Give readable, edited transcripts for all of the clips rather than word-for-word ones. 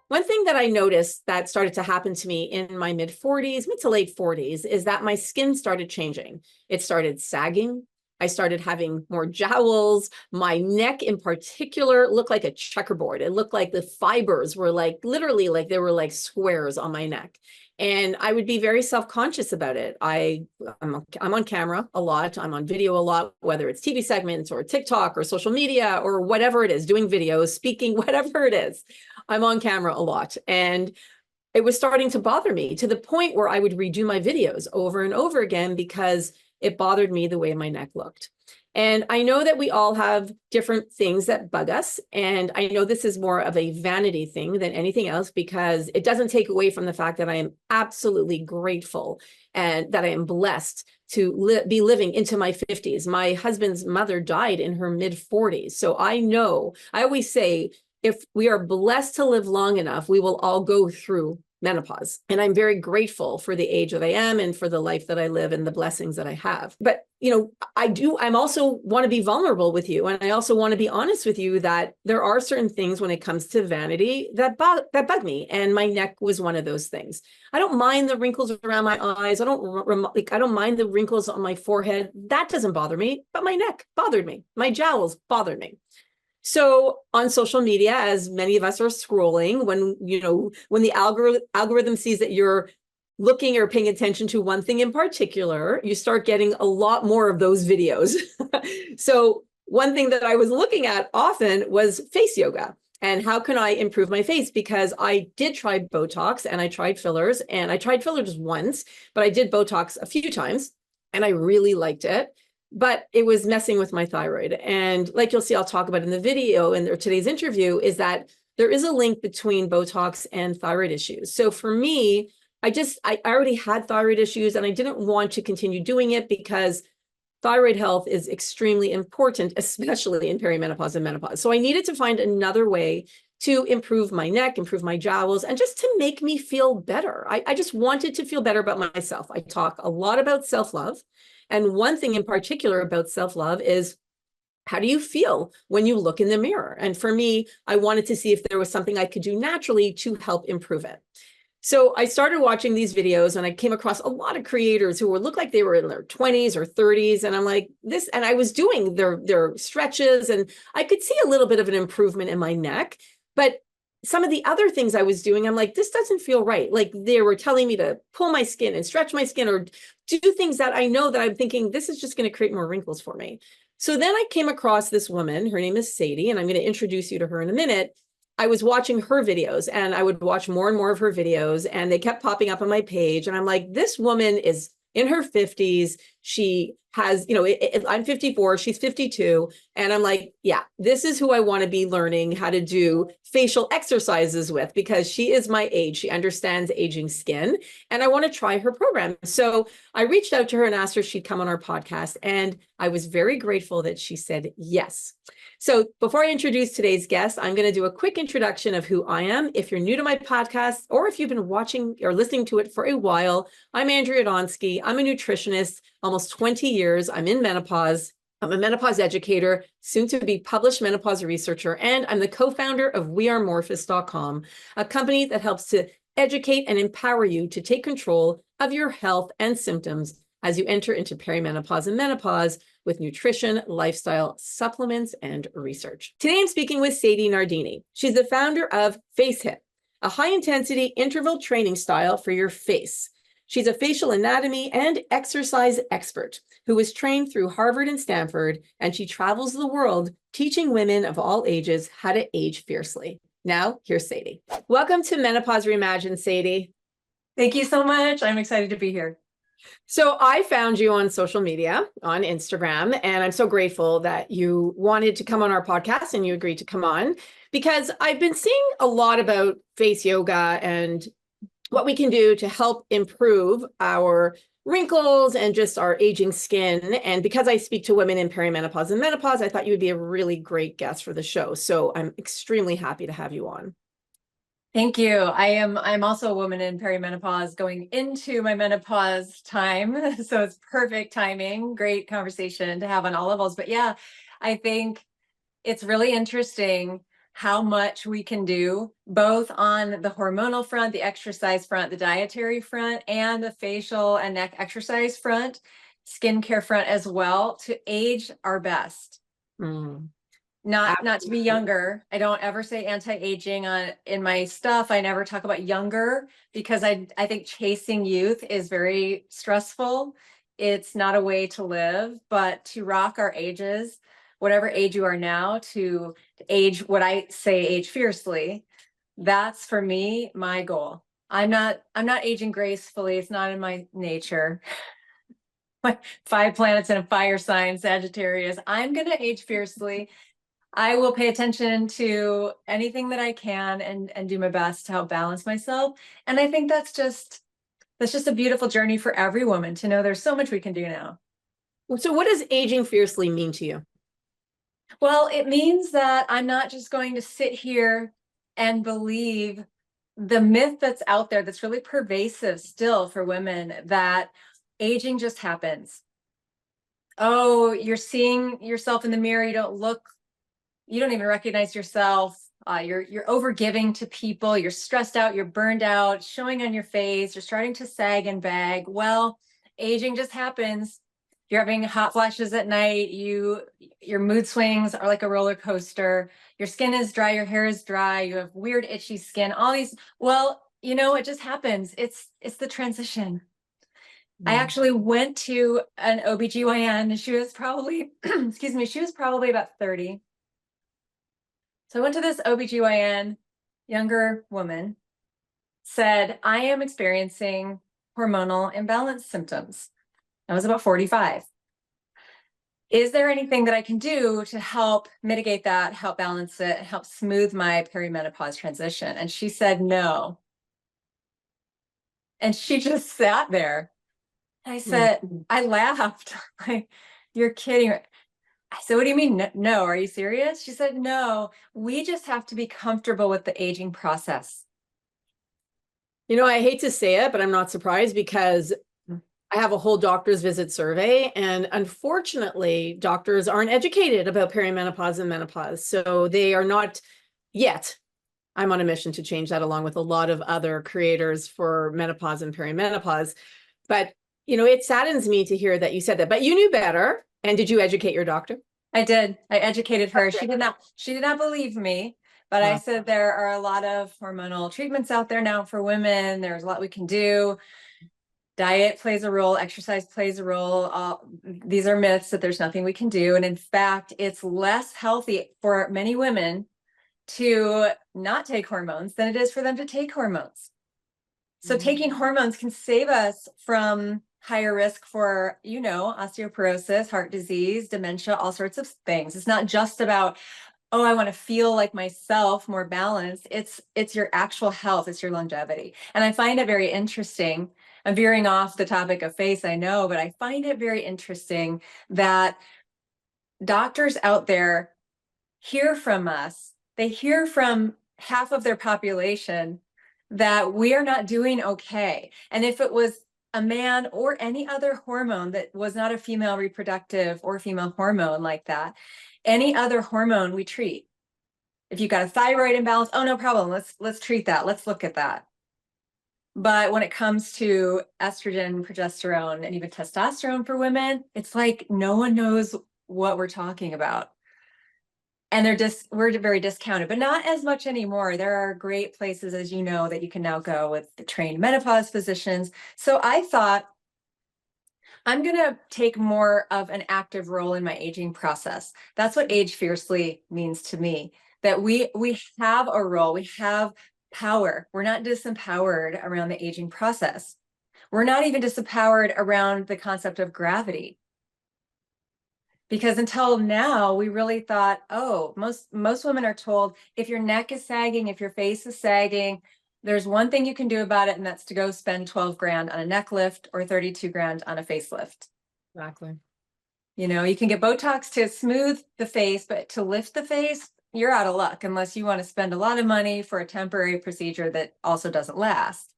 One thing that I noticed that started to happen to me in my mid to late 40s, is that my skin started changing. It started sagging. I started having more jowls. My neck in particular looked like a checkerboard. It looked like the fibers were like literally like they were like squares on my neck. And I would be very self-conscious about it. I'm on camera a lot. I'm on video a lot, whether it's TV segments or TikTok or social media or whatever it is, doing videos, speaking, whatever it is. I'm on camera a lot. And it was starting to bother me to the point where I would redo my videos over and over again because it bothered me the way my neck looked. And I know that we all have different things that bug us. And I know this is more of a vanity thing than anything else, because it doesn't take away from the fact that I am absolutely grateful and that I am blessed to be living into my 50s. My husband's mother died in her mid 40s. So I know, I always say, if we are blessed to live long enough, we will all go through menopause. And I'm very grateful for the age that I am and for the life that I live and the blessings that I have. But, I'm also want to be vulnerable with you. And I also want to be honest with you that there are certain things when it comes to vanity that bug me. And my neck was one of those things. I don't mind the wrinkles around my eyes. I don't mind the wrinkles on my forehead. That doesn't bother me, but my neck bothered me. My jowls bothered me. So on social media, as many of us are scrolling, when the algorithm sees that you're looking or paying attention to one thing in particular, you start getting a lot more of those videos. So one thing that I was looking at often was face yoga. And how can I improve my face? Because I did try Botox and I tried fillers, and I tried fillers once, but I did Botox a few times and I really liked it. But it was messing with my thyroid. And like you'll see, I'll talk about in the video in today's interview, is that there is a link between Botox and thyroid issues. So for me, I already had thyroid issues and I didn't want to continue doing it because thyroid health is extremely important, especially in perimenopause and menopause. So I needed to find another way to improve my neck, improve my jowls, and just to make me feel better. I just wanted to feel better about myself. I talk a lot about self-love. And one thing in particular about self-love is, how do you feel when you look in the mirror? And for me, I wanted to see if there was something I could do naturally to help improve it. So I started watching these videos and I came across a lot of creators who looked like they were in their 20s or 30s. And I'm like, and I was doing their stretches and I could see a little bit of an improvement in my neck. But some of the other things I was doing, I'm like, this doesn't feel right. Like they were telling me to pull my skin and stretch my skin or do things that I know that I'm thinking, this is just going to create more wrinkles for me. So then I came across this woman, her name is Sadie, and I'm going to introduce you to her in a minute. I was watching her videos and I would watch more and more of her videos and they kept popping up on my page. And I'm like, this woman is in her 50s. She has, I'm 54, she's 52. And I'm like, yeah, this is who I want to be learning how to do facial exercises with, because she is my age. She understands aging skin and I want to try her program. So I reached out to her and asked her if she'd come on our podcast. And I was very grateful that she said yes. So before I introduce today's guest, I'm going to do a quick introduction of who I am. If you're new to my podcast, or if you've been watching or listening to it for a while, I'm Andrea Donsky. I'm a nutritionist, almost 20 years. I'm in menopause. I'm a menopause educator, soon to be published menopause researcher, and I'm the co-founder of WeAreMorphus.com, a company that helps to educate and empower you to take control of your health and symptoms as you enter into perimenopause and menopause with nutrition, lifestyle, supplements, and research. Today, I'm speaking with Sadie Nardini. She's the founder of Face HIIT, a high-intensity interval training style for your face. She's a facial anatomy and exercise expert who was trained through Harvard and Stanford, and she travels the world teaching women of all ages how to age fiercely. Now, here's Sadie. Welcome to Menopause Reimagined, Sadie. Thank you so much. I'm excited to be here. So I found you on social media, on Instagram, and I'm so grateful that you wanted to come on our podcast and you agreed to come on, because I've been seeing a lot about face yoga and what we can do to help improve our wrinkles and just our aging skin. And because I speak to women in perimenopause and menopause, I thought you would be a really great guest for the show. So I'm extremely happy to have you on. Thank you. I'm also a woman in perimenopause going into my menopause time. So it's perfect timing, great conversation to have on all levels. But yeah, I think it's really interesting how much we can do both on the hormonal front, the exercise front, the dietary front, and the facial and neck exercise front, skincare front as well, to age our best. Mm. Not to be younger. I don't ever say anti-aging in my stuff. I never talk about younger because I think chasing youth is very stressful. It's not a way to live, but to rock our ages, whatever age you are now, to age, what I say, age fiercely. That's for me, my goal. I'm not aging gracefully. It's not in my nature. My 5 planets in a fire sign, Sagittarius. I'm going to age fiercely. I will pay attention to anything that I can and do my best to help balance myself. And I think that's just a beautiful journey for every woman to know there's so much we can do now. So what does aging fiercely mean to you? Well, it means that I'm not just going to sit here and believe the myth that's out there that's really pervasive still for women, that aging just happens. Oh, you're seeing yourself in the mirror, you don't even recognize yourself. You're over giving to people. You're stressed out. You're burned out, showing on your face. You're starting to sag and bag. Well, aging just happens. You're having hot flashes at night. Your mood swings are like a roller coaster. Your skin is dry. Your hair is dry. You have weird itchy skin. All these. Well, it just happens. It's the transition. I actually went to an OBGYN. She was probably, excuse me, she was probably about 30. So I went to this OBGYN, younger woman, said, I am experiencing hormonal imbalance symptoms. I was about 45. Is there anything that I can do to help mitigate that, help balance it, help smooth my perimenopause transition? And she said no. And she just sat there. I said, I laughed. Like, you're kidding. I said, what do you mean? No, are you serious? She said, no, we just have to be comfortable with the aging process. I hate to say it, but I'm not surprised because I have a whole doctor's visit survey, and unfortunately, doctors aren't educated about perimenopause and menopause. So they are not yet. I'm on a mission to change that along with a lot of other creators for menopause and perimenopause. But, it saddens me to hear that you said that, but you knew better. And did you educate your doctor? I did. I educated her. She did not believe me, but I said there are a lot of hormonal treatments out there now for women. There's a lot we can do. Diet plays a role, exercise plays a role. These are myths that there's nothing we can do. And in fact, it's less healthy for many women to not take hormones than it is for them to take hormones. So taking hormones can save us from higher risk for, osteoporosis, heart disease, dementia, all sorts of things. It's not just about, oh, I want to feel like myself, more balanced. It's your actual health. It's your longevity. And I find it very interesting. I'm veering off the topic of face, I know, but I find it very interesting that doctors out there hear from us. They hear from half of their population that we are not doing okay. And if it was a man or any other hormone that was not a female reproductive or female hormone like that, any other hormone we treat. If you've got a thyroid imbalance, oh, no problem. Let's treat that. Let's look at that. But when it comes to estrogen, progesterone, and even testosterone for women, it's like no one knows what we're talking about. And we're very discounted, but not as much anymore. There are great places, as you know, that you can now go with the trained menopause physicians. So I thought, I'm going to take more of an active role in my aging process. That's what age fiercely means to me, that we have a role, we have power. We're not disempowered around the aging process. We're not even disempowered around the concept of gravity. Because until now, we really thought, oh, most women are told, if your neck is sagging, if your face is sagging, there's one thing you can do about it, and that's to go spend 12 grand on a neck lift or 32 grand on a facelift. Exactly. You can get Botox to smooth the face, but to lift the face, you're out of luck unless you want to spend a lot of money for a temporary procedure that also doesn't last.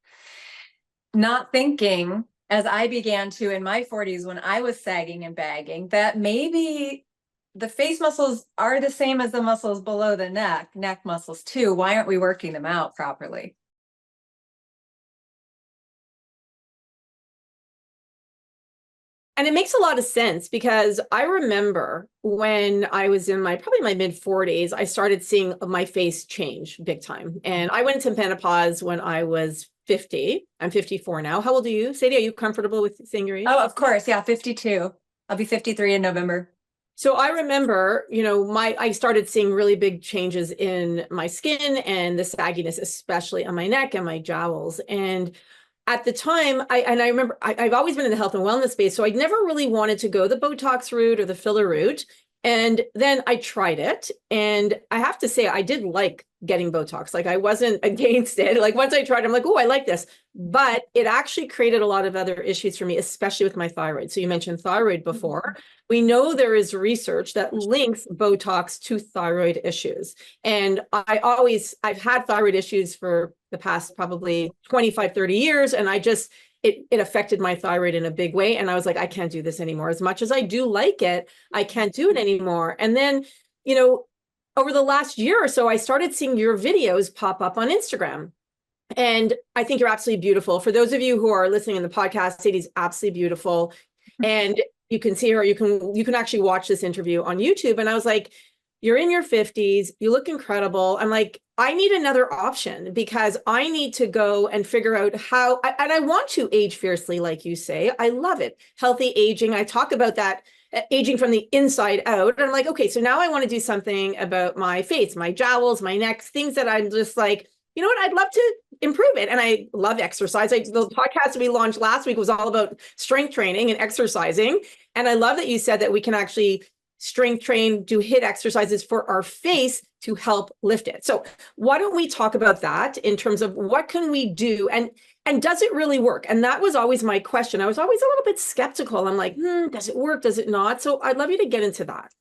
Not thinking, as I began to in my 40s when I was sagging and bagging, that maybe the face muscles are the same as the muscles below the neck muscles too. Why aren't we working them out properly? And it makes a lot of sense because I remember when I was in probably my mid 40s, I started seeing my face change big time. And I went into menopause when I was 50. I'm 54 now. How old are you? Sadie, are you comfortable with saying your age? Oh, of course. Yeah, 52. I'll be 53 in November. So I remember, I started seeing really big changes in my skin and the sagginess, especially on my neck and my jowls. And at the time, I remember I've always been in the health and wellness space, so I never really wanted to go the Botox route or the filler route. And then I tried it, and I have to say I did like getting Botox. Like, I wasn't against it. Like, once I tried, I'm like, oh, I like this. But it actually created a lot of other issues for me, especially with my thyroid. So you mentioned thyroid before. We know there is research that links Botox to thyroid issues. And I've had thyroid issues for the past probably 25, 30 years. And it affected my thyroid in a big way. And I was like, I can't do this anymore. As much as I do like it, I can't do it anymore. And then, over the last year or so, I started seeing your videos pop up on Instagram. And I think you're absolutely beautiful. For those of you who are listening in the podcast, Sadie's absolutely beautiful. And you can see her, you can actually watch this interview on YouTube. And I was like, you're in your 50s, you look incredible. I'm like, I need another option because I need to go and figure out how, and I want to age fiercely, like you say. I love it. Healthy aging. I talk about that, aging from the inside out. And I'm like, okay, so now I want to do something about my face, my jowls, my neck, things that I'm just like, you know what, I'd love to improve it. And I love exercise. The podcast we launched last week was all about strength training and exercising. And I love that you said that we can actually strength train, do HIIT exercises for our face to help lift it. So why don't we talk about that in terms of what can we do and does it really work? And that was always my question. I was always a little bit skeptical. I'm like, does it work? Does it not? So I'd love you to get into that.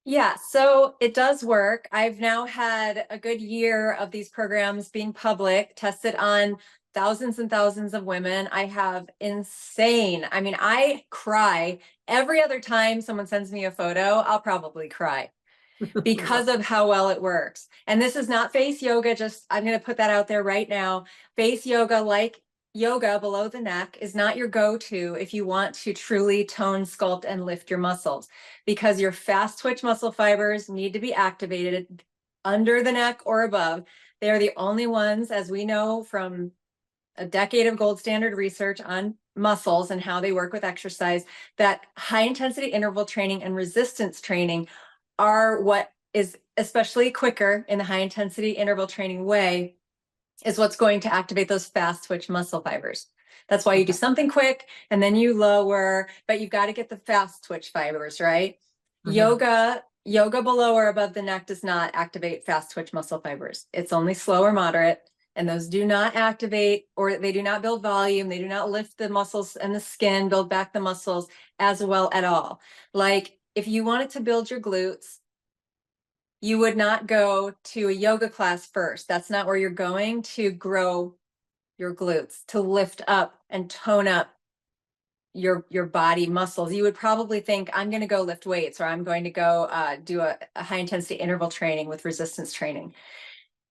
Yeah, so it does work. I've now had a good year of these programs being public, tested on thousands and thousands of women. I have I cry every other time someone sends me a photo. I'll probably cry because of how well it works. And this is not face yoga. I'm going to put that out there right now. Face yoga, like yoga below the neck, is not your go-to if you want to truly tone, sculpt, and lift your muscles, because your fast twitch muscle fibers need to be activated under the neck or above. They are the only ones, as we know from a decade of gold standard research on muscles and how they work with exercise, that high intensity interval training and resistance training are what is, especially quicker in the high intensity interval training way, is what's going to activate those fast twitch muscle fibers. That's why you do something quick and then you lower, but you've got to get the fast twitch fibers, right? Yoga below or above the neck does not activate fast twitch muscle fibers. It's only slow or moderate. And those do not activate, or they do not build volume. They do not lift the muscles and the skin, build back the muscles as well at all. Like, if you wanted to build your glutes, you would not go to a yoga class first. That's not where you're going to grow your glutes, to lift up and tone up your body muscles. You would probably think, I'm going to go lift weights, or I'm going to go do a high intensity interval training with resistance training.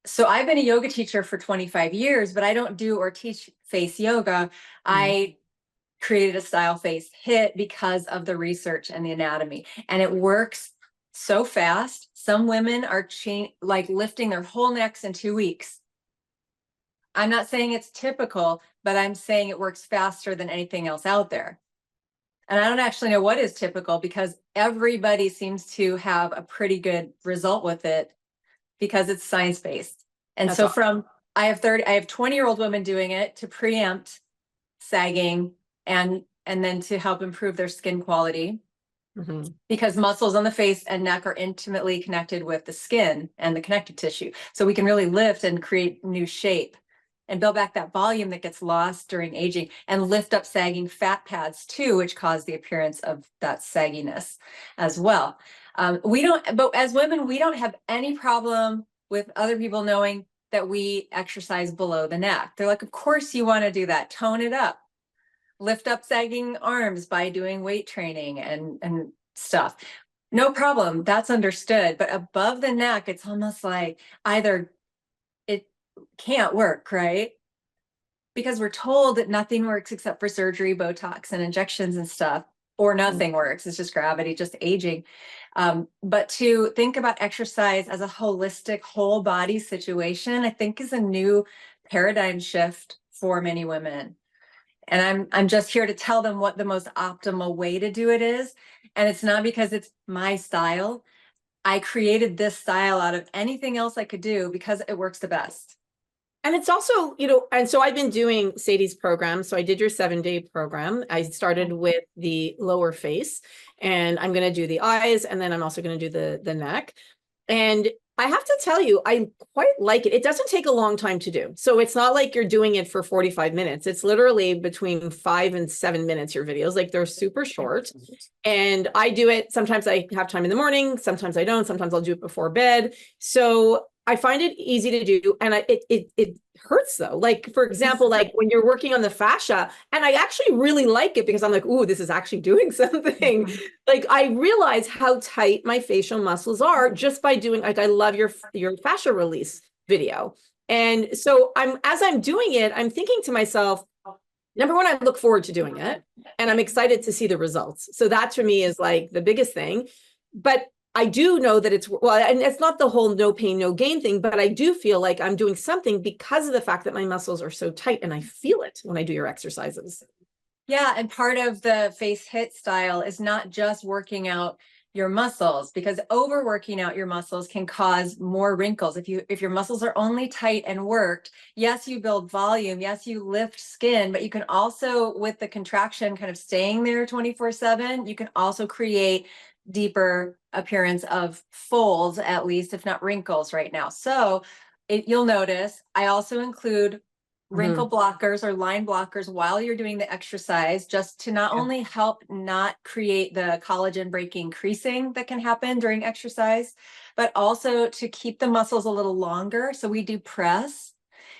So I've been a yoga teacher for 25 years, but I don't do or teach face yoga. I created a style Face HIIT because of the research and the anatomy, and it works so fast. Some women are lifting their whole necks in 2 weeks. I'm not saying it's typical, but I'm saying it works faster than anything else out there. And I don't actually know what is typical, because everybody seems to have a pretty good result with it because it's science-based. And so I have 20-year-old women doing it to preempt sagging and then to help improve their skin quality. Because muscles on the face and neck are intimately connected with the skin and the connective tissue. So we can really lift and create new shape and build back that volume that gets lost during aging, and lift up sagging fat pads too, which cause the appearance of that sagginess as well. But as women, we don't have any problem with other people knowing that we exercise below the neck. They're like, of course you want to do that. Tone it up. Lift up sagging arms by doing weight training and stuff. No problem. That's understood. But above the neck, it's almost like either it can't work, right? Because we're told that nothing works except for surgery, Botox, and injections and stuff, or nothing works. It's just gravity, just aging. But to think about exercise as a holistic, whole body situation, I think is a new paradigm shift for many women. And I'm just here to tell them what the most optimal way to do it is. And it's not because it's my style. I created this style out of anything else I could do because it works the best. And it's also, you know, and so I've been doing Sadie's program. So I did your 7-day program. I started with the lower face, and I'm going to do the eyes, and then I'm also going to do the neck. And I have to tell you, I quite like it. It doesn't take a long time to do. So it's not like you're doing it for 45 minutes. It's literally between 5 and 7 minutes, your videos. Like, they're super short. And I do it. Sometimes I have time in the morning. Sometimes I don't. Sometimes I'll do it before bed. So I find it easy to do. And it hurts though. Like, for example, like when you're working on the fascia, and I actually really like it because I'm like, ooh, this is actually doing something. Like, I realize how tight my facial muscles are just by doing, like, I love your fascia release video. And so as I'm doing it, I'm thinking to myself, number one, I look forward to doing it, and I'm excited to see the results. So that to me is like the biggest thing. But I do know that well, and it's not the whole no pain, no gain thing, but I do feel like I'm doing something because of the fact that my muscles are so tight, and I feel it when I do your exercises. Yeah, and part of the Face HIIT style is not just working out your muscles, because overworking out your muscles can cause more wrinkles. If your muscles are only tight and worked, yes, you build volume, yes, you lift skin, but you can also, with the contraction kind of staying there 24/7, you can also create deeper appearance of folds, at least, if not wrinkles right now. So you'll notice I also include wrinkle blockers or line blockers while you're doing the exercise, just to not only help not create the collagen breaking creasing that can happen during exercise, but also to keep the muscles a little longer. So we do press,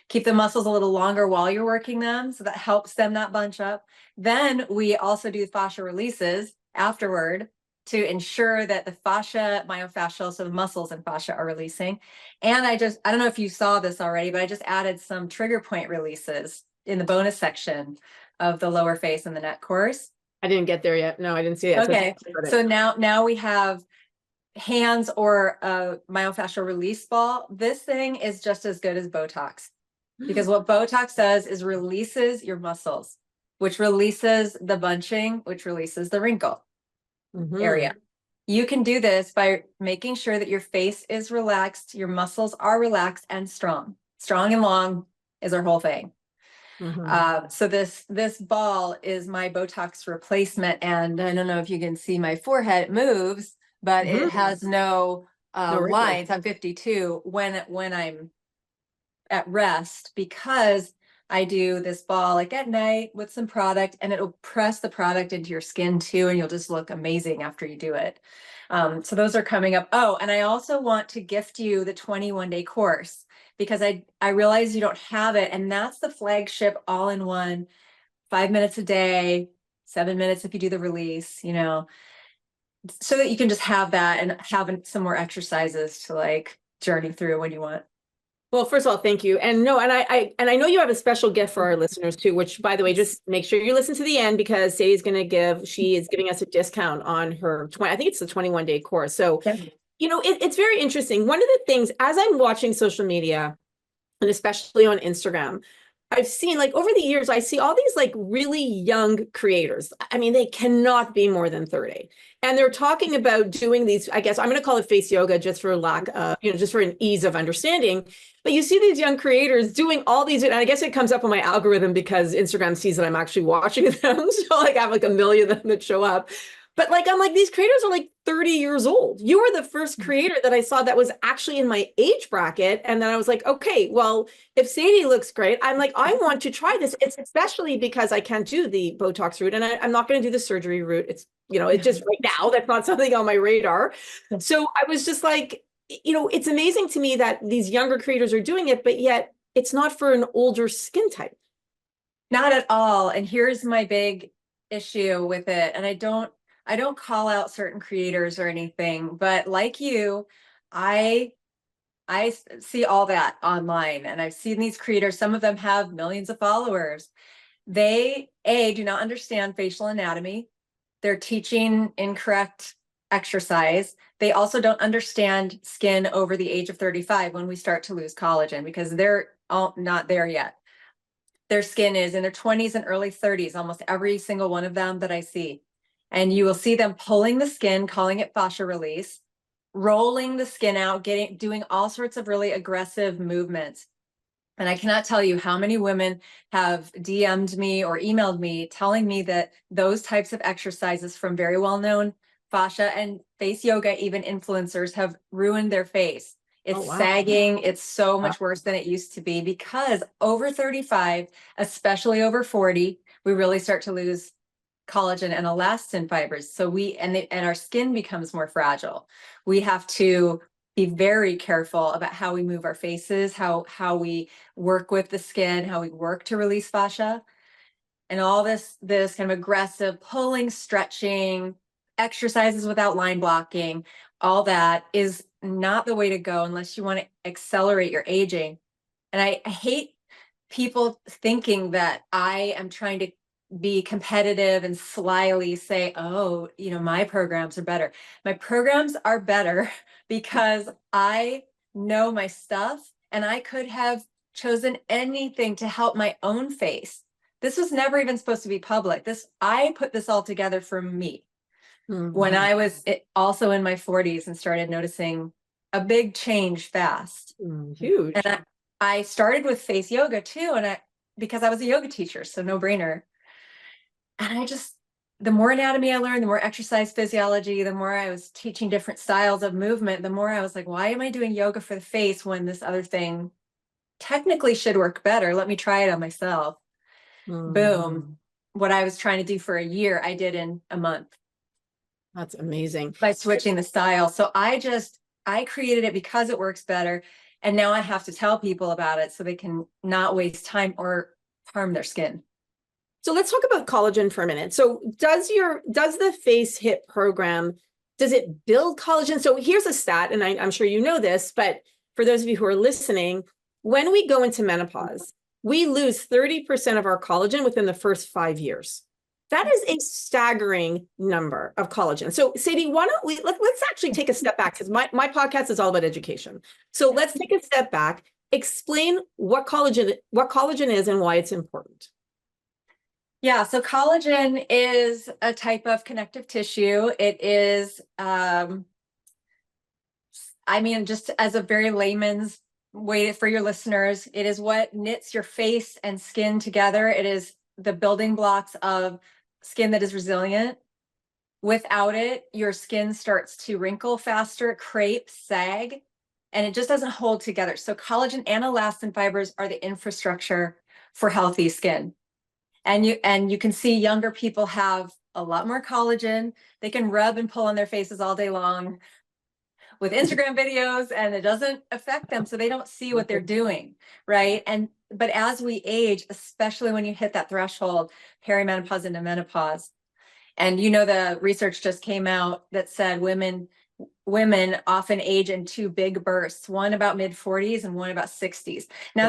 keep the muscles a little longer while you're working them, so that helps them not bunch up. Then we also do fascia releases afterward to ensure that the fascia, myofascial, so the muscles and fascia are releasing. And I don't know if you saw this already, but I just added some trigger point releases in the bonus section of the lower face and the neck course. I didn't get there yet. No, I didn't see it. Okay. So now we have hands or a myofascial release ball. This thing is just as good as Botox, because what Botox does is releases your muscles, which releases the bunching, which releases the wrinkle area. You can do this by making sure that your face is relaxed, your muscles are relaxed and strong. Strong and long is our whole thing. So this ball is my Botox replacement, and I don't know if you can see my forehead, it moves, but it has no lines. I'm 52 when I'm at rest, because I do this ball like at night with some product, and it'll press the product into your skin too, and you'll just look amazing after you do it. So those are coming up. Oh, and I also want to gift you the 21-day course, because I realize you don't have it, and that's the flagship all-in-one, 5 minutes a day, 7 minutes if you do the release, you know, so that you can just have that and have some more exercises to like journey through when you want. Well, first of all, thank you. And no, and I know you have a special gift for our listeners too, which, by the way, just make sure you listen to the end, because Sadie's she is giving us a discount on her I think it's the 21-day course. So, you know, it's very interesting. One of the things, as I'm watching social media, and especially on Instagram, I've seen, like, over the years, I see all these like really young creators. I mean, they cannot be more than 30. And they're talking about doing these, I guess I'm going to call it face yoga, just for lack of, you know, just for an ease of understanding. But you see these young creators doing all these, and I guess it comes up on my algorithm because Instagram sees that I'm actually watching them. So like I have like a million of them that show up. But like, I'm like, these creators are like 30 years old. You were the first creator that I saw that was actually in my age bracket. And then I was like, okay, well, if Sadie looks great, I'm like, I want to try this. It's especially because I can't do the Botox route, and I'm not going to do the surgery route. It's, you know, it's just right now, that's not something on my radar. So I was just like, you know, it's amazing to me that these younger creators are doing it, but yet it's not for an older skin type. Not at all. And here's my big issue with it. And I don't call out certain creators or anything, but like you, I see all that online, and I've seen these creators. Some of them have millions of followers. They do not understand facial anatomy. They're teaching incorrect exercise. They also don't understand skin over the age of 35 when we start to lose collagen, because they're all not there yet. Their skin is in their 20s and early 30s, almost every single one of them that I see. And you will see them pulling the skin, calling it fascia release, rolling the skin out, doing all sorts of really aggressive movements. And I cannot tell you how many women have DM'd me or emailed me telling me that those types of exercises from very well-known fascia and face yoga, even influencers, have ruined their face. It's sagging. It's so much worse than it used to be, because over 35, especially over 40, we really start to lose collagen and elastin fibers. So and our skin becomes more fragile. We have to be very careful about how we move our faces, how we work with the skin, how we work to release fascia. And all this kind of aggressive pulling, stretching, exercises without line blocking, all that is not the way to go unless you want to accelerate your aging. And I hate people thinking that I am trying to be competitive and slyly say, oh, my programs are better. My programs are better because I know my stuff, and I could have chosen anything to help my own face. This was never even supposed to be public. I put this all together for me. When I was also in my 40s and started noticing a big change fast. Huge. And I started with face yoga too, because I was a yoga teacher, so no brainer. And the more anatomy I learned, the more exercise physiology, the more I was teaching different styles of movement, the more I was like, why am I doing yoga for the face when this other thing technically should work better? Let me try it on myself. Boom. What I was trying to do for a year, I did in a month. That's amazing. By switching the style. So I created it because it works better. And now I have to tell people about it so they can not waste time or harm their skin. So let's talk about collagen for a minute. So does the Face HIIT program, does it build collagen? So here's a stat, and I'm sure you know this, but for those of you who are listening, when we go into menopause, we lose 30% of our collagen within the first 5 years. That is a staggering number of collagen. So Sadie, why don't let's actually take a step back, because my podcast is all about education. So let's take a step back, explain what collagen is and why it's important. Yeah, so collagen is a type of connective tissue. It is, just as a very layman's way for your listeners, it is what knits your face and skin together. It is the building blocks of skin that is resilient. Without it, your skin starts to wrinkle faster, crepe, sag, and it just doesn't hold together. So collagen and elastin fibers are the infrastructure for healthy skin. And you can see younger people have a lot more collagen. They can rub and pull on their faces all day long with Instagram videos, and it doesn't affect them. So they don't see what they're doing, right? But as we age, especially when you hit that threshold, perimenopause into menopause, and the research just came out that said women often age in 2 big bursts, one about mid-40s and one about 60s. Now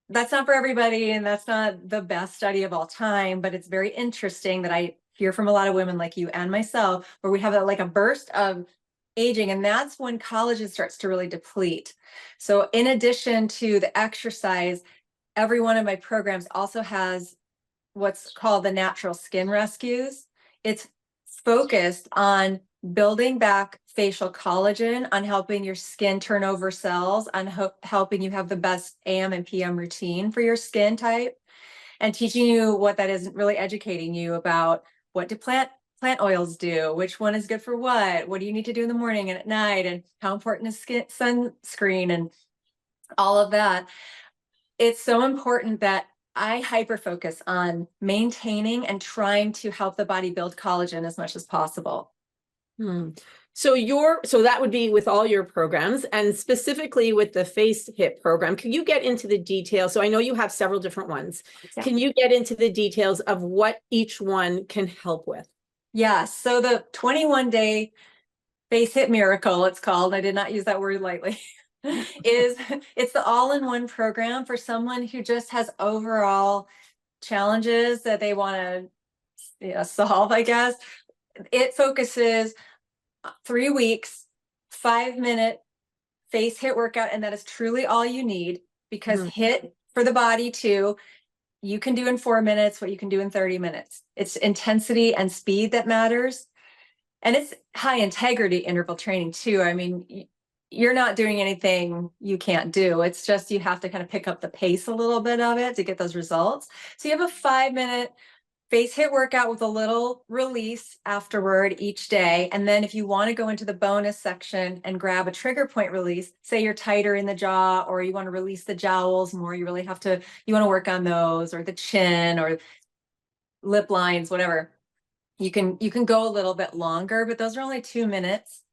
that's not for everybody, and that's not the best study of all time, but it's very interesting that I hear from a lot of women like you and myself, where we have a burst of aging, and that's when collagen starts to really deplete. So in addition to the exercise, every one of my programs also has what's called the natural skin rescues. It's focused on building back facial collagen, on helping your skin turn over cells, on helping you have the best AM and PM routine for your skin type, and teaching you what that is, really educating you about what do plant oils do, which one is good for what do you need to do in the morning and at night, and how important is sunscreen and all of that. It's so important that I hyper focus on maintaining and trying to help the body build collagen as much as possible. So that would be with all your programs, and specifically with the Face HIIT program. Can you get into the details? So I know you have several different ones. Yeah. Can you get into the details of what each one can help with? Yeah. So the 21-day Face HIIT miracle, it's called, I did not use that word lightly, it's the all-in-one program for someone who just has overall challenges that they want to solve, I guess. It focuses 3 weeks, 5-minute face HIIT workout, and that is truly all you need, because HIIT for the body too, you can do in 4 minutes what you can do in 30 minutes. It's intensity and speed that matters. And it's high integrity interval training too. I mean, you're not doing anything you can't do. It's just you have to kind of pick up the pace a little bit of it to get those results. So you have a 5-minute face HIIT workout with a little release afterward each day. And then if you want to go into the bonus section and grab a trigger point release, say you're tighter in the jaw, or you want to release the jowls more, you really have to, you want to work on those, or the chin or lip lines, whatever. You can go a little bit longer, but those are only 2 minutes.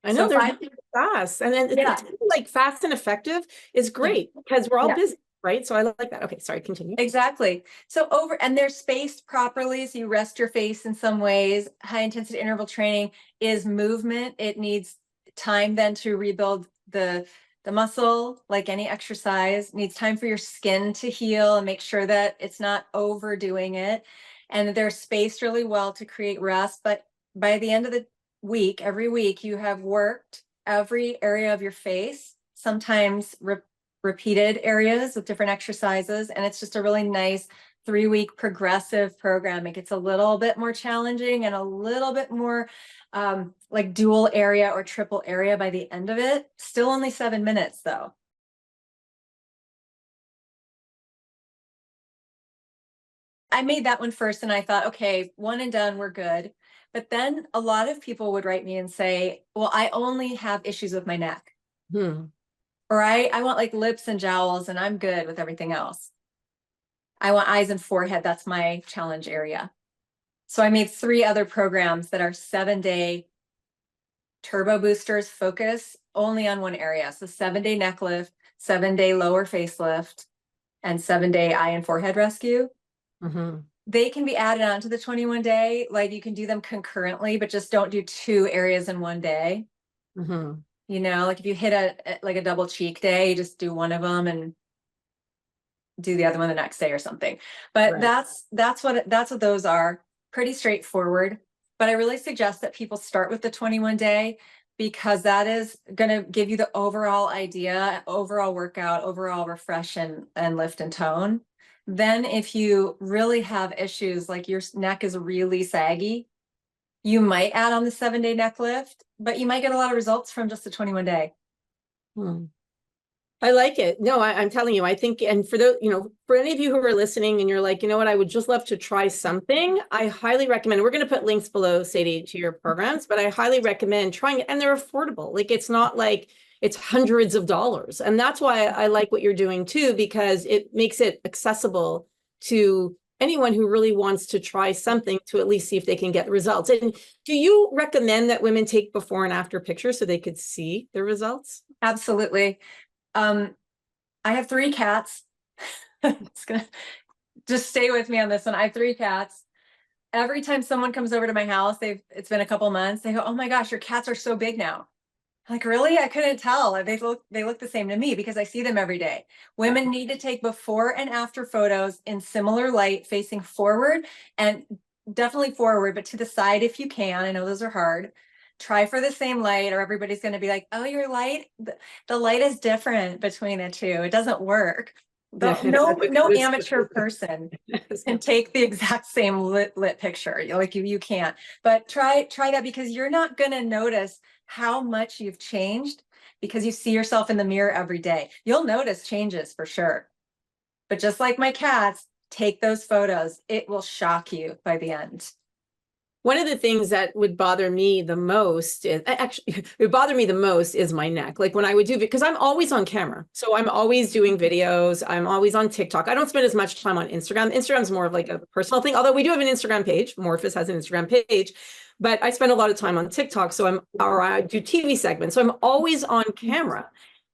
I know, they're really fast. And then it's like fast and effective is great because we're all busy, right? So I like that. Okay, sorry, continue. Exactly. So and they're spaced properly. So you rest your face in some ways. High intensity interval training is movement. It needs time then to rebuild the muscle, like any exercise. It needs time for your skin to heal and make sure that it's not overdoing it. And they're spaced really well to create rest. But by the end of the week, every week, you have worked every area of your face, sometimes repeated areas with different exercises. And it's just a really nice 3-week progressive program. It gets a little bit more challenging and a little bit more like dual area or triple area by the end of it. Still only 7 minutes though. I made that one first and I thought, okay, one and done, we're good. But then a lot of people would write me and say, well, I only have issues with my neck. Or I want like lips and jowls and I'm good with everything else. I want eyes and forehead. That's my challenge area. So I made 3 other programs that are 7-day turbo boosters, focus only on one area. So 7-day neck lift, 7-day lower facelift, and 7-day eye and forehead rescue. They can be added on to the 21-day. Like you can do them concurrently, but just don't do 2 areas in one day. You know, like if you hit a double cheek day, you just do one of them and do the other one the next day or something. But that's what those are. Pretty straightforward. But I really suggest that people start with the 21-day because that is going to give you the overall idea, overall workout, overall refresh and lift and tone. Then if you really have issues like your neck is really saggy, you might add on the 7-day neck lift, but you might get a lot of results from just the 21-day. I like it. No, I'm telling you, I think, and for those, for any of you who are listening and you're like, you know what, I would just love to try something, I highly recommend, we're going to put links below, Sadie, to your programs, but I highly recommend trying it. And they're affordable. Like, it's not like it's hundreds of dollars. And that's why I like what you're doing too, because it makes it accessible to anyone who really wants to try something to at least see if they can get results. And do you recommend that women take before and after pictures so they could see the results? Absolutely. I have 3 cats. It's gonna just stay with me on this one. I have 3 cats. Every time someone comes over to my house, it's been a couple months, they go, oh my gosh, your cats are so big now. I'm like, really? I couldn't tell. They look the same to me because I see them every day. Women need to take before and after photos in similar light, facing forward, and definitely forward, but to the side if you can. I know those are hard. Try for the same light or everybody's going to be like, oh, your light, the light is different between the 2. It doesn't work. No amateur person can take the exact same lit picture. Like you can't, but try that because you're not going to notice how much you've changed because you see yourself in the mirror every day. You'll notice changes for sure. But just like my cats, take those photos. It will shock you by the end. One of the things that would bother me the most is actually it bother me the most is my neck. Like when I would do it, because I'm always on camera. So I'm always doing videos. I'm always on TikTok. I don't spend as much time on Instagram. Instagram's more of like a personal thing, although we do have an Instagram page. Morphus has an Instagram page, but I spend a lot of time on TikTok. So I do TV segments. So I'm always on camera.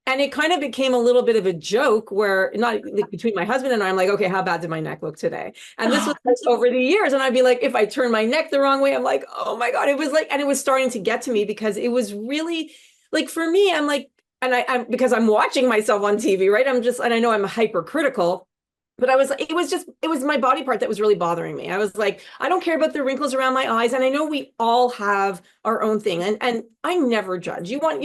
And it kind of became a little bit of a joke where not like, between my husband and I, I'm like, okay, how bad did my neck look today? And this was like, over the years. And I'd be like, if I turn my neck the wrong way, I'm like, oh my God, it was like, and it was starting to get to me because it was really like, for me, I'm like, and I'm because I'm watching myself on TV, right? I'm just, and I know I'm hypercritical, but I was, it was my body part that was really bothering me. I was like, I don't care about the wrinkles around my eyes. And I know we all have our own thing. And I never judge. You want,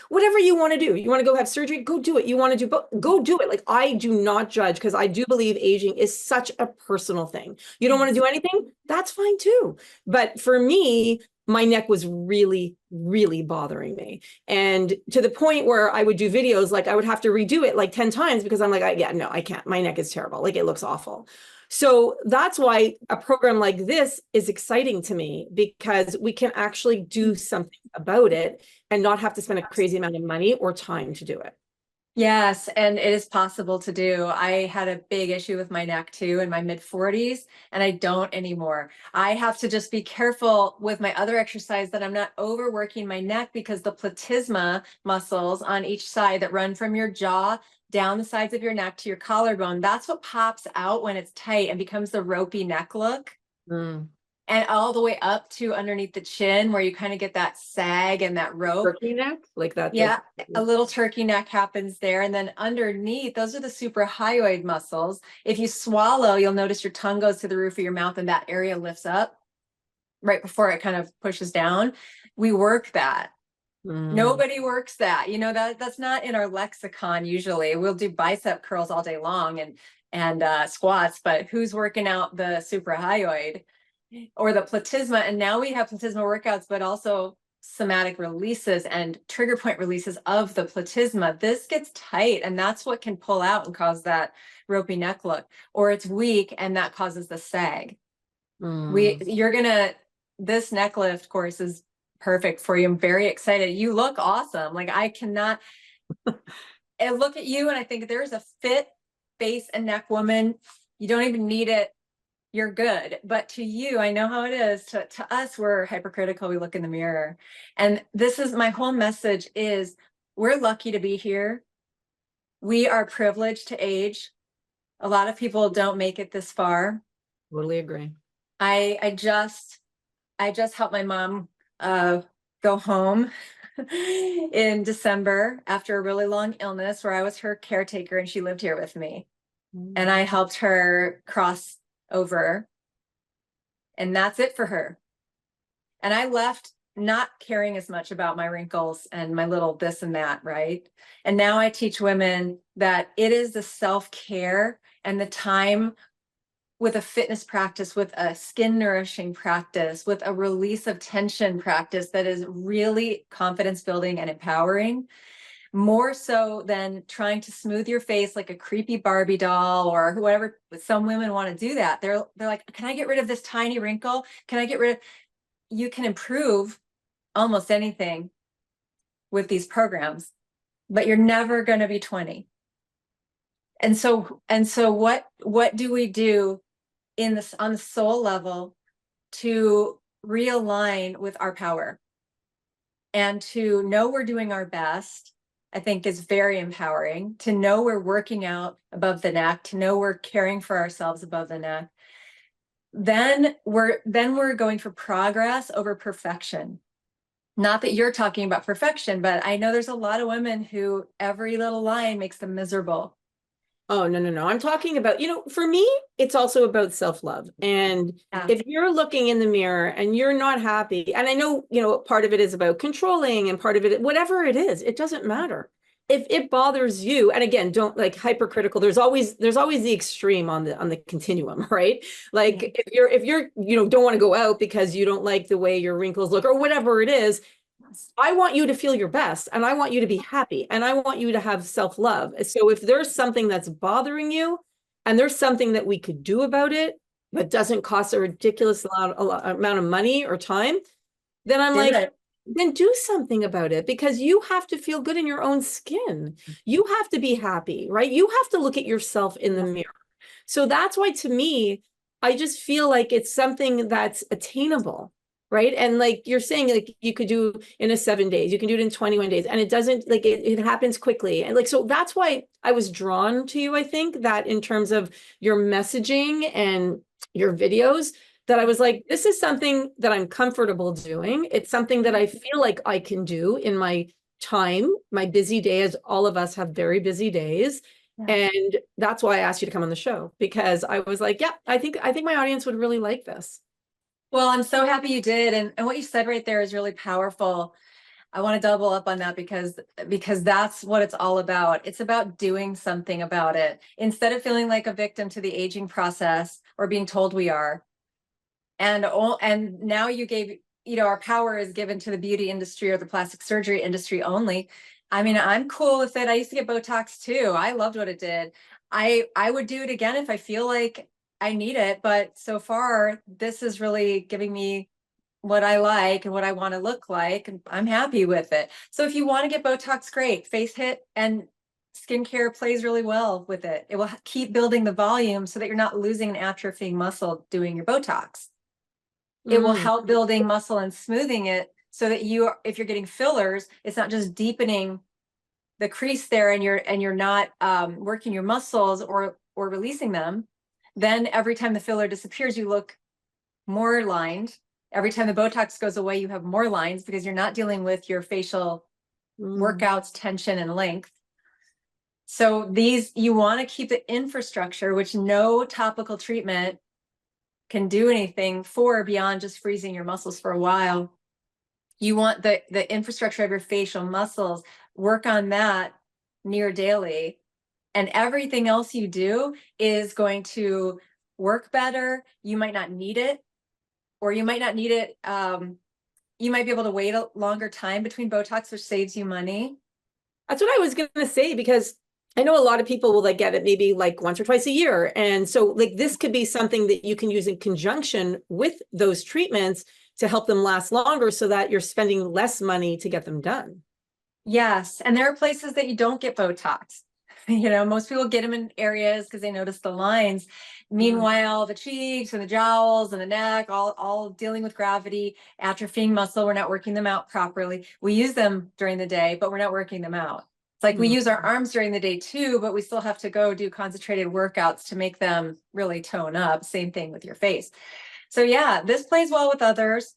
whatever you want to do. You want to go have surgery, go do it. You want to do, but go do it. Like, I do not judge because I do believe aging is such a personal thing. You don't want to do anything? That's fine too. But for me, my neck was really, really bothering me. And to the point where I would do videos, like I would have to redo it like 10 times because I'm like, yeah, no, I can't. My neck is terrible. Like it looks awful. So that's why a program like this is exciting to me because we can actually do something about it and not have to spend a crazy amount of money or time to do it. Yes, and it is possible to do. I had a big issue with my neck too in my mid 40s, and I don't anymore. I have to just be careful with my other exercise that I'm not overworking my neck because the platysma muscles on each side that run from your jaw down the sides of your neck to your collarbone, that's what pops out when it's tight and becomes the ropey neck look. Mm. And all the way up to underneath the chin where you kind of get that sag and that rope. Turkey neck, like that. Yeah, a little turkey neck happens there. And then underneath, those are the suprahyoid muscles. If you swallow, you'll notice your tongue goes to the roof of your mouth and that area lifts up right before it kind of pushes down. We work that. Nobody works that. That's not in our lexicon usually. We'll do bicep curls all day long and squats, but who's working out the suprahyoid or the platysma? And now we have platysma workouts, but also somatic releases and trigger point releases of the platysma. This gets tight and that's what can pull out and cause that ropey neck look, or it's weak and that causes the sag. This neck lift course is perfect for you. I'm very excited. You look awesome. Like I cannot I look at you and I think there's a fit face and neck woman. You don't even need it. You're good. But to you, I know how it is. To us, we're hypercritical. We look in the mirror. And this is my whole message is we're lucky to be here. We are privileged to age. A lot of people don't make it this far. Totally agree. I just helped my mom go home in December after a really long illness where I was her caretaker and she lived here with me. And I helped her cross over. And that's it for her. And I left not caring as much about my wrinkles and my little this and that, right? And now I teach women that it is the self-care and the time with a fitness practice, with a skin nourishing practice, with a release of tension practice that is really confidence building and empowering, more so than trying to smooth your face like a creepy Barbie doll or whoever. Some women want to do that. They're like, can I get rid of this tiny wrinkle? Can I get rid of, you can improve almost anything with these programs, but you're never going to be 20. And so what do we do on the soul level to realign with our power and to know we're doing our best? I think is very empowering to know we're working out above the neck, to know we're caring for ourselves above the neck. Then we're going for progress over perfection. Not that you're talking about perfection, but I know there's a lot of women who every little line makes them miserable. Oh, no. I'm talking about, for me, it's also about self-love. And if you're looking in the mirror and you're not happy, and I know, part of it is about controlling and part of it, whatever it is, it doesn't matter. If it bothers you, and again, don't like hypercritical, there's always the extreme on the continuum, right? Like if you're, don't want to go out because you don't like the way your wrinkles look or whatever it is, I want you to feel your best and I want you to be happy and I want you to have self-love. So if there's something that's bothering you and there's something that we could do about it, but doesn't cost a ridiculous amount of money or time, then I'm like, then do something about it because you have to feel good in your own skin. You have to be happy, right? You have to look at yourself in the mirror. So that's why to me, I just feel like it's something that's attainable. right? And like you're saying, like you could do in a 7 days, you can do it in 21 days, and it doesn't like it happens quickly. And like, so that's why I was drawn to you. I think that in terms of your messaging and your videos, that I was like, this is something that I'm comfortable doing. It's something that I feel like I can do in my time, my busy days. All of us have very busy days. Yeah. And that's why I asked you to come on the show, because I was like, yeah, I think my audience would really like this. Well, I'm so happy you did. And what you said right there is really powerful. I want to double up on that because that's what it's all about. It's about doing something about it. Instead of feeling like a victim to the aging process or being told we are. And now you gave, our power is given to the beauty industry or the plastic surgery industry only. I mean, I'm cool with it. I used to get Botox too. I loved what it did. I would do it again if I feel like I need it. But so far, this is really giving me what I like and what I want to look like, and I'm happy with it. So if you want to get Botox, great. Face HIIT and skincare plays really well with it. It will keep building the volume so that you're not losing and atrophying muscle doing your Botox. It will help building muscle and smoothing it so that if you're getting fillers, it's not just deepening the crease there and you're not working your muscles or releasing them. Then every time the filler disappears, you look more lined. Every time the Botox goes away, you have more lines because you're not dealing with your facial workouts, tension, and length. So you want to keep the infrastructure, which no topical treatment can do anything for beyond just freezing your muscles for a while. You want the infrastructure of your facial muscles, work on that near daily. And everything else you do is going to work better. You might not need it, or you might not need it. You might be able to wait a longer time between Botox, which saves you money. That's what I was going to say, because I know a lot of people will like get it maybe like once or twice a year. And so like this could be something that you can use in conjunction with those treatments to help them last longer so that you're spending less money to get them done. Yes. And there are places that you don't get Botox. Most people get them in areas because they notice the lines. Meanwhile, the cheeks and the jowls and the neck, all dealing with gravity, atrophying muscle, we're not working them out properly. We use them during the day, but we're not working them out. It's like we use our arms during the day too, but we still have to go do concentrated workouts to make them really tone up. Same thing with your face. So yeah, this plays well with others.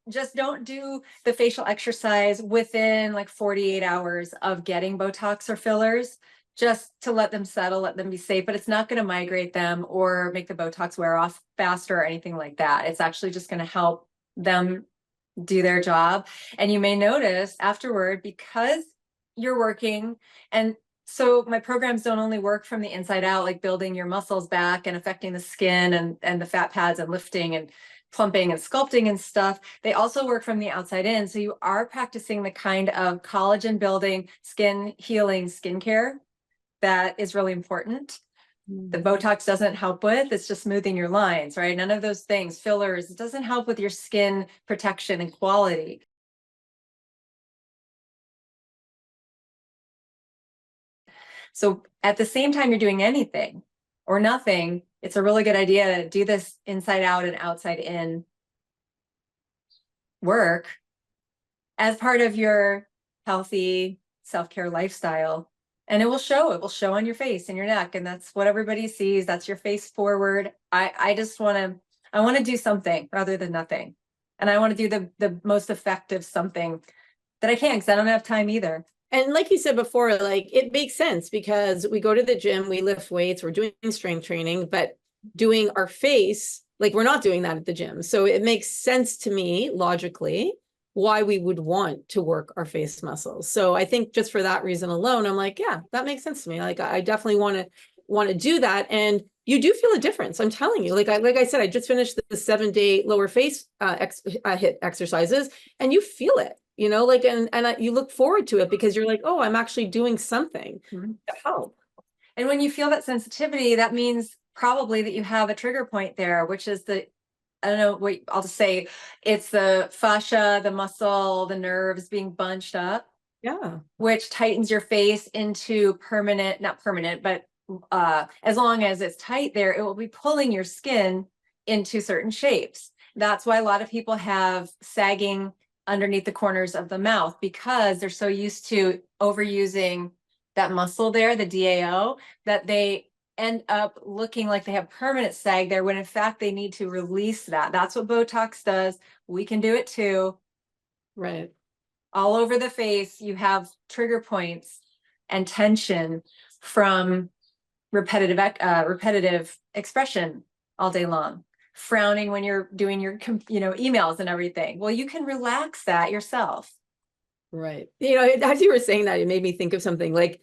Just don't do the facial exercise within like 48 hours of getting Botox or fillers, just to let them settle, let them be safe, but it's not going to migrate them or make the Botox wear off faster or anything like that. It's actually just going to help them do their job. And you may notice afterward, because you're working, and so my programs don't only work from the inside out, like building your muscles back and affecting the skin and the fat pads and lifting and plumping and sculpting and stuff. They also work from the outside in. So you are practicing the kind of collagen building, skin healing skincare that is really important. The Botox doesn't help with, it's just smoothing your lines, right? None of those things, fillers, it doesn't help with your skin protection and quality. So at the same time you're doing anything or nothing, it's a really good idea to do this inside out and outside in work as part of your healthy self-care lifestyle. And it will show on your face and your neck. And that's what everybody sees. That's your face forward. I want to do something rather than nothing. And I want to do the most effective something that I can, because I don't have time either. And like you said before, like it makes sense because we go to the gym, we lift weights, we're doing strength training, but doing our face, like we're not doing that at the gym. So it makes sense to me logically why we would want to work our face muscles. So I think just for that reason alone, I'm like, yeah, that makes sense to me. Like I definitely want to do that. And you do feel a difference. I'm telling you, like I said, I just finished the 7-day lower face HIIT exercises, and you feel it, like, and you look forward to it because you're like, oh, I'm actually doing something to help. And when you feel that sensitivity, that means probably that you have a trigger point there, which is I don't know what I'll just say, it's the fascia, the muscle, the nerves being bunched up. Yeah. Which tightens your face into not permanent, but as long as it's tight there, it will be pulling your skin into certain shapes. That's why a lot of people have sagging underneath the corners of the mouth, because they're so used to overusing that muscle there, the DAO, that they end up looking like they have permanent sag there, when in fact they need to release that. That's what Botox does. We can do it too. Right. All over the face, you have trigger points and tension from repetitive expression all day long. Frowning when you're doing your, emails and everything. Well, you can relax that yourself. Right. As you were saying that, it made me think of something like,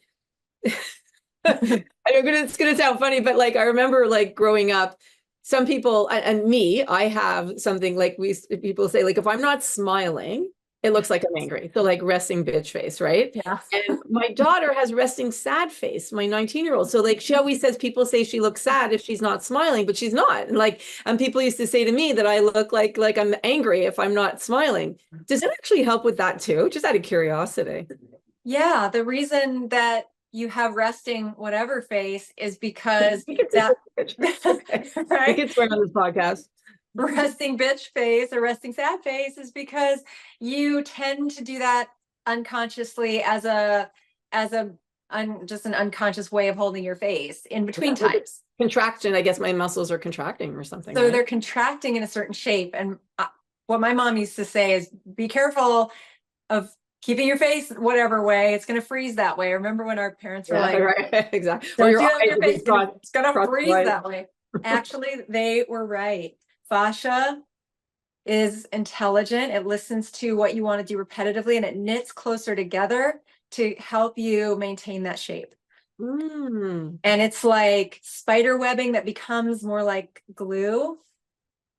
I know it's going to sound funny, but like, I remember like growing up, some people, and me, I have something like people say, like, if I'm not smiling, it looks like I'm angry. So like resting bitch face, right? Yeah. And my daughter has resting sad face, my 19-year-old. So like she always says, people say she looks sad if she's not smiling, but she's not. And people used to say to me that I look like I'm angry if I'm not smiling. Does it actually help with that too? Just out of curiosity. Yeah, the reason that you have resting whatever face is because that We can swear on this podcast. Resting bitch face or resting sad face is because you tend to do that unconsciously as just an unconscious way of holding your face in between times. Contraction, I guess my muscles are contracting or something. So right? They're contracting in a certain shape. And what my mom used to say is, be careful of keeping your face whatever way, it's going to freeze that way. Remember when our parents were like, right, exactly. Don't Or do it on your face, it's going to freeze right. that way. Actually, they were right. Fascia is intelligent. It listens to what you want to do repetitively, and it knits closer together to help you maintain that shape. Mm. And it's like spider webbing that becomes more like glue.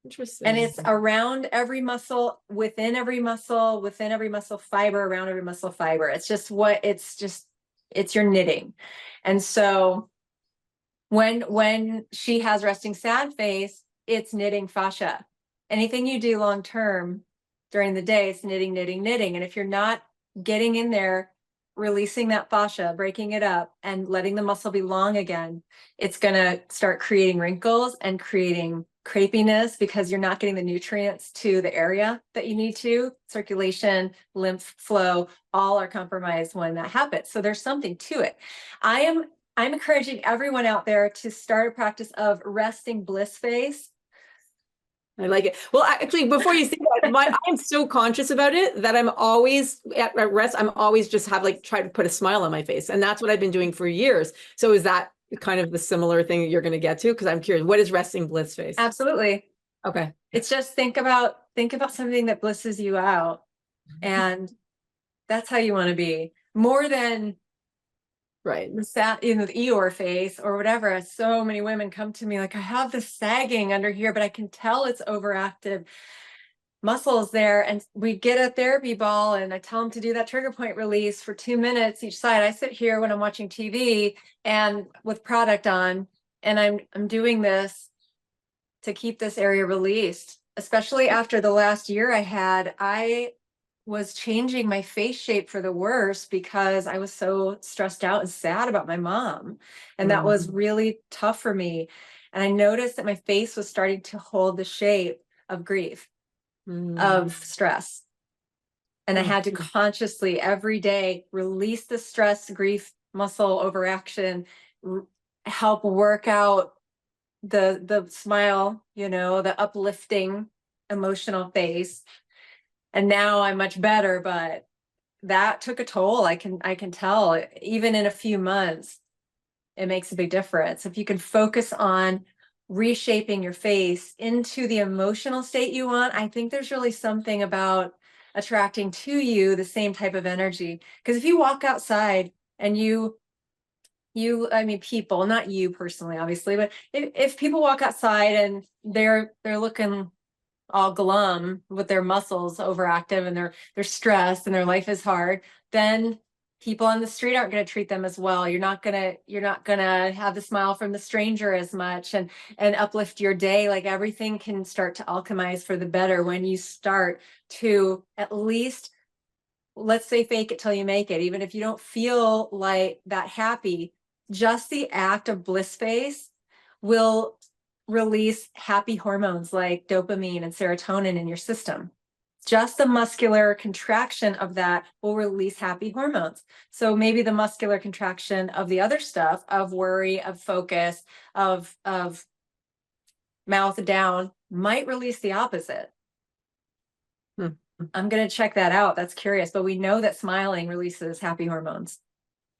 Interesting. And it's around every muscle, within every muscle, within every muscle fiber, around every muscle fiber. It's your knitting. And so when she has resting sad face, it's knitting fascia. Anything you do long term during the day, it's knitting, knitting, knitting. And if you're not getting in there, releasing that fascia, breaking it up, and letting the muscle be long again, it's going to start creating wrinkles and creating crepiness, because you're not getting the nutrients to the area that you need to. Circulation, lymph flow, all are compromised when that happens. So there's something to it. I'm encouraging everyone out there to start a practice of resting bliss face. I like it. Well, actually, before you say that, I'm so conscious about it that I'm always at rest. I'm always just try to put a smile on my face. And that's what I've been doing for years. So is that kind of the similar thing that you're going to get to? Because I'm curious, what is resting bliss face? Absolutely. Okay. It's just think about something that blisses you out. And that's how you want to be, more than right. The Eeyore face or whatever. So many women come to me like, I have this sagging under here, but I can tell it's overactive muscles there. And we get a therapy ball and I tell them to do that trigger point release for 2 minutes each side. I sit here when I'm watching TV and with product on, and I'm doing this to keep this area released, especially after the last year I was changing my face shape for the worse because I was so stressed out and sad about my mom. And that was really tough for me. And I noticed that my face was starting to hold the shape of grief, of stress. And I had to consciously every day release the stress, grief, muscle overaction, help work out the smile, the uplifting emotional face. And now I'm much better, but that took a toll. I can tell, even in a few months, it makes a big difference. If you can focus on reshaping your face into the emotional state you want, I think there's really something about attracting to you the same type of energy. Because if you walk outside and I mean, people, not you personally, obviously, but if people walk outside and they're looking all glum with their muscles overactive and they're stressed and their life is hard, then people on the street aren't going to treat them as well. You're not going to have the smile from the stranger as much and uplift your day. Like, everything can start to alchemize for the better when you start to, at least, let's say, fake it till you make it. Even if you don't feel like that happy, just the act of bliss face will release happy hormones like dopamine and serotonin in your system. Just the muscular contraction of that will release happy hormones. So maybe the muscular contraction of the other stuff, of worry, of focus, of mouth down, might release the opposite. I'm going to check that out. That's curious, but we know that smiling releases happy hormones.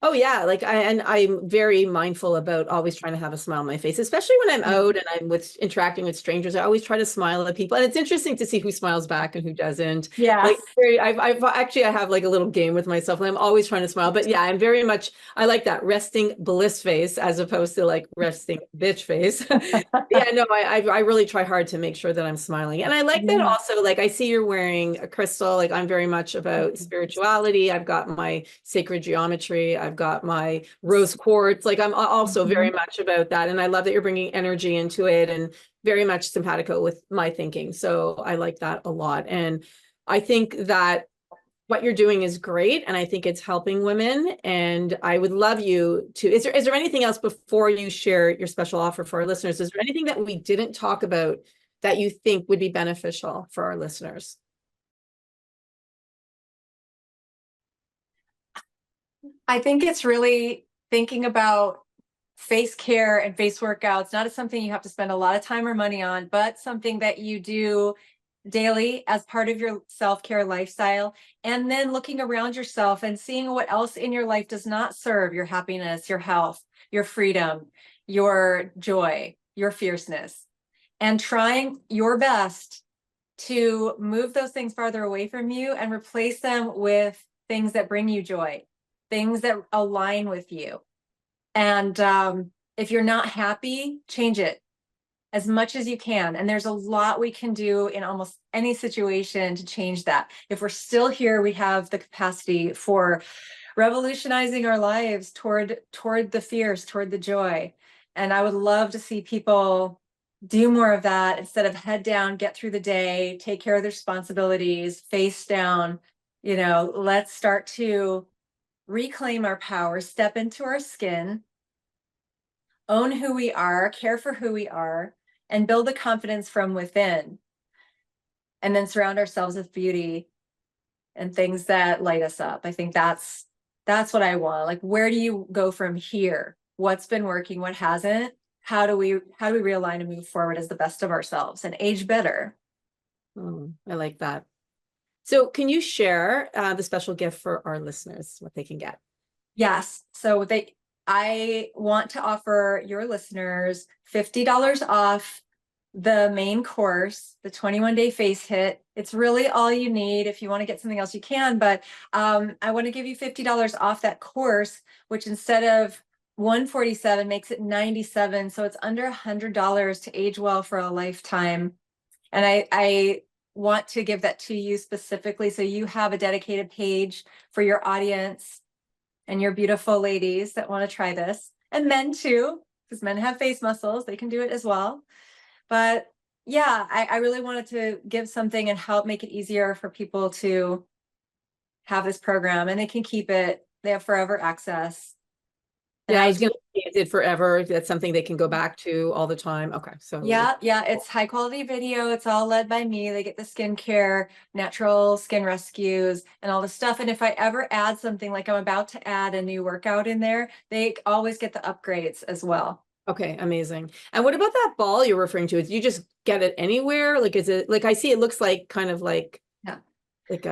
Oh yeah, like I'm very mindful about always trying to have a smile on my face, especially when I'm out and I'm interacting with strangers. I always try to smile at people, and it's interesting to see who smiles back and who doesn't. Yeah. Like I've actually I have like a little game with myself, and I'm always trying to smile. But yeah, I'm very much I like that resting bliss face as opposed to like resting bitch face. Yeah, no, I really try hard to make sure that I'm smiling, and I like that also. Like I see you're wearing a crystal. Like I'm very much about spirituality. I've got my sacred geometry. I've got my rose quartz. Like I'm also very much about that. And I love that you're bringing energy into it and very much simpatico with my thinking. So I like that a lot. And I think that what you're doing is great. And I think it's helping women. And I would love you to, is there anything else before you share your special offer for our listeners? Is there anything that we didn't talk about that you think would be beneficial for our listeners? I think it's really thinking about face care and face workouts, not as something you have to spend a lot of time or money on, but something that you do daily as part of your self-care lifestyle. And then looking around yourself and seeing what else in your life does not serve your happiness, your health, your freedom, your joy, your fierceness, and trying your best to move those things farther away from you and replace them with things that bring you joy, things that align with you. And if you're not happy, change it as much as you can. And there's a lot we can do in almost any situation to change that. If we're still here, we have the capacity for revolutionizing our lives toward the fierce, toward the joy. And I would love to see people do more of that instead of head down, get through the day, take care of their responsibilities, face down. You know, let's start to reclaim our power, step into our skin, own who we are, care for who we are, and build the confidence from within. And then surround ourselves with beauty and things that light us up. I think that's what I want. Like, where do you go from here? What's been working? What hasn't? How do we realign and move forward as the best of ourselves and age better? I like that. So can you share the special gift for our listeners, what they can get? Yes. So I want to offer your listeners $50 off the main course, the 21-day Face HIIT. It's really all you need. If you want to get something else, you can, but I want to give you $50 off that course, which instead of $147 makes it $97. So it's under $100 to age well for a lifetime. And I want to give that to you specifically so you have a dedicated page for your audience and your beautiful ladies that want to try this, and men too, because men have face muscles, they can do it as well. But yeah, I really wanted to give something and help make it easier for people to have this program, and they can keep it. They have forever access. Yeah, I was going to say, is it forever? That's something they can go back to all the time. Okay, so yeah, it's high quality video. It's all led by me. They get the skincare, natural skin rescues, and all the stuff. And if I ever add something, like I'm about to add a new workout in there, they always get the upgrades as well. Okay, amazing. And what about that ball you're referring to? Do you just get it anywhere? Like, is it like, I see it looks like kind of like, Yeah, like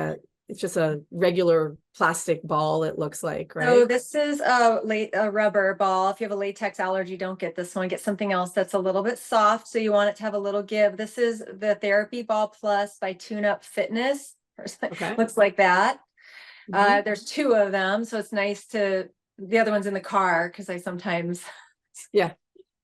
it's just a regular plastic ball, it looks like, right? so this is a rubber ball. If you have a latex allergy, don't get this one. Get something else that's a little bit soft. So you want it to have a little give. This is the Therapy Ball Plus by Tune Up Fitness. Okay. Looks like that. There's two of them. So it's nice to, the other one's in the car because I sometimes. Yeah.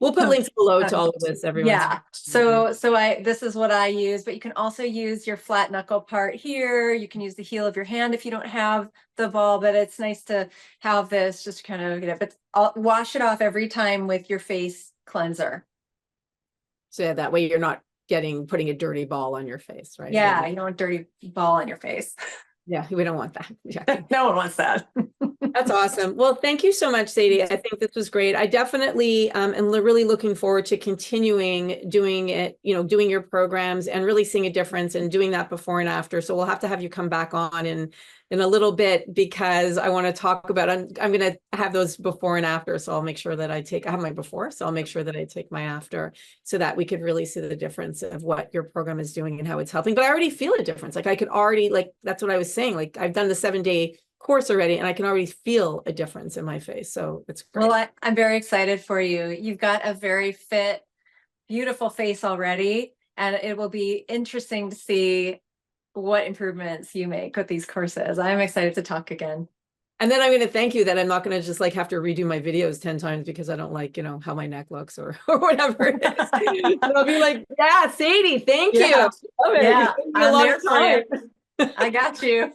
We'll put links below to all of this, everyone. Yeah. So this is what I use, but you can also use your flat knuckle part here. You can use the heel of your hand if you don't have the ball, but it's nice to have this just kind of get it, but I'll wash it off every time with your face cleanser. So yeah, that way you're not putting a dirty ball on your face, right? Yeah, you don't want a dirty ball on your face. Yeah, we don't want that. Yeah. No one wants that. That's awesome. Well, thank you so much, Sadie. I think this was great. I definitely am really looking forward to continuing doing it, doing your programs and really seeing a difference and doing that before and after. So we'll have to have you come back on in a little bit, because I want to talk about, I'm going to have those before and after. So I'll make sure that I have my before. So I'll make sure that I take my after, so that we could really see the difference of what your program is doing and how it's helping. But I already feel a difference. Like I could already, like, that's what I was saying. Like I've done the 7-day course already, and I can already feel a difference in my face. So it's great. Well, I'm very excited for you. You've got a very fit, beautiful face already, and it will be interesting to see what improvements you make with these courses. I'm excited to talk again. And then I'm going to thank you that I'm not going to just like have to redo my videos 10 times because I don't like, how my neck looks or whatever it is. So I'll be like, yeah, Sadie, thank you. Yeah. Yeah, I'm there for you. I got you.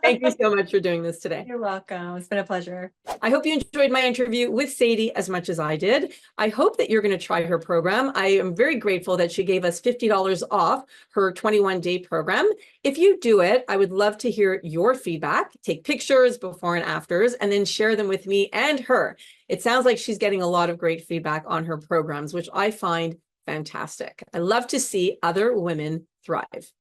Thank you so much for doing this today. You're welcome. It's been a pleasure. I hope you enjoyed my interview with Sadie as much as I did. I hope that you're going to try her program. I am very grateful that she gave us $50 off her 21-day program. If you do it, I would love to hear your feedback. Take pictures before and afters, and then share them with me and her. It sounds like she's getting a lot of great feedback on her programs, which I find fantastic. I love to see other women thrive.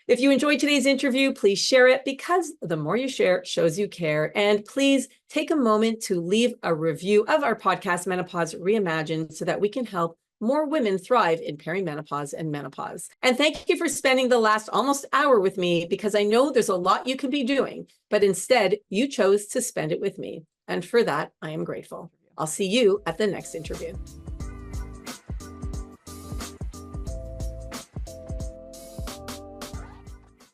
If you enjoyed today's interview, please share it, because the more you share shows you care. And please take a moment to leave a review of our podcast, Menopause Reimagined, so that we can help more women thrive in perimenopause and menopause. And thank you for spending the last almost hour with me, because I know there's a lot you could be doing, but instead you chose to spend it with me. And for that, I am grateful. I'll see you at the next interview.